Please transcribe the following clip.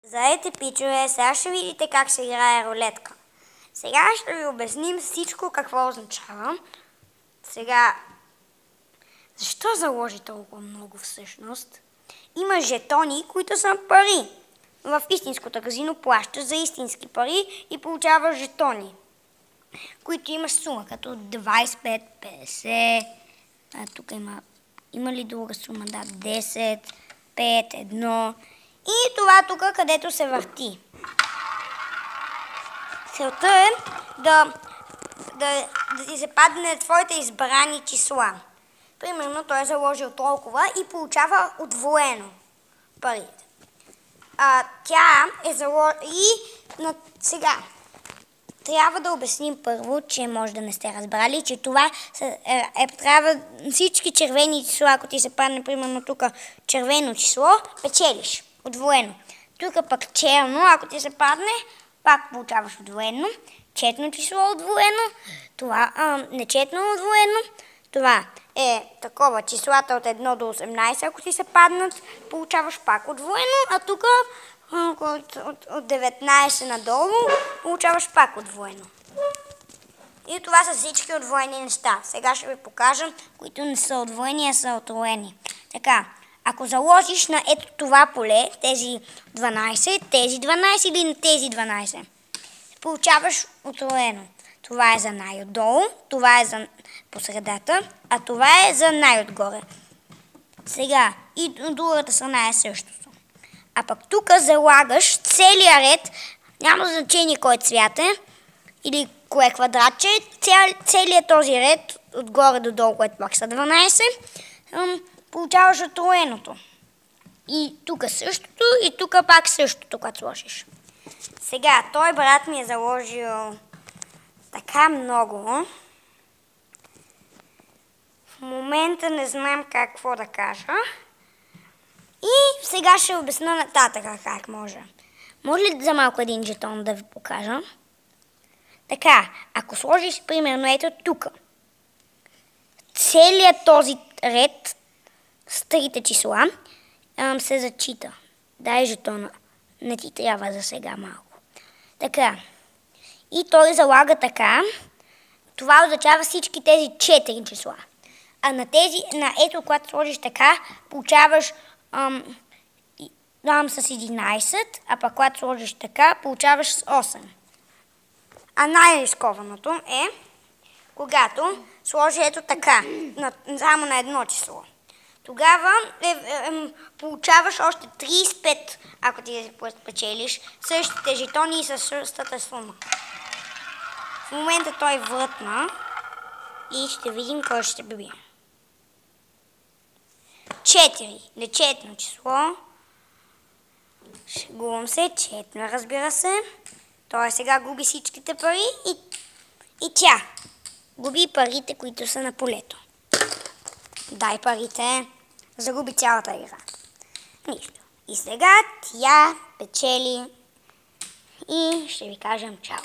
Здравейте, пичове! Сега ще видите как се играе рулетка. Сега ще ви обясним всичко какво означава. Сега, защо заложи толкова много всъщност? Има жетони, които са пари. В истинското казино плащаш за истински пари и получаваш жетони, които имаш сума, като 25, 50, тук има ли друга сума? Да, 10, 5, 1 и това тук, където се върти. Целта е да ти се падне твоите избрани числа. Примерно той е заложил толкова и получава удвоено парите. Тя е заложила сега. Трябва да обясним първо, че може да не сте разбрали, че това трябва всички червени числа, ако ти се падне, примерно тук червено число, печелиш удвоено. Тук пък черно, ако ти се падне, пак получаваш удвоено. Четно число удвоено, това нечетно удвоено. Това е такова числата от 1 до 18, ако ти се паднат, получаваш пак удвоено, а тук от 19 надолу получаваш пак удвоено. И това са всички удвоени неща. Сега ще ви покажа, които не са удвоени, а са отроени. Така, ако заложиш на ето това поле, тези 12, тези 12 или на тези 12, получаваш отроено. Това е за най-отдолу, това е за посредата, а това е за най-отгоре. Сега, и другата страна е същото. А пък тук залагаш целия ред, няма значение кой цвят е, или кое квадратче, целият този ред, отгоре до долу, което пак са 12, получаваш отроеното. И тук същото, и тук пак същото, когато сложиш. Сега, той брат ми е заложил така много. В момента не знам какво да кажа. И сега ще обясня нататък как може. Може ли за малко един жетон да ви покажа? Така, ако сложиш примерно ето тук, целият този ред с трите числа се зачита. Дай жетона. Не ти трябва за сега малко. Така. И той залага така. Това означава всички тези 4 числа. А на ето, когато сложиш така, получаваш с 11, а пък когато сложиш така, получаваш с 8. А най-рискованото е, когато сложи ето така, само на едно число. Тогава получаваш още 35, ако ти печелиш, същите жетони и със същата сума. В момента той врътна и ще видим кой ще бие. 4. Нечетно число. Шегувам се, четно, разбира се. Той сега губи всичките пари и тя губи парите, които са на полето. Дай парите. Загуби цялата игра. Нищо. И сега тя печели и ще ви кажем чао.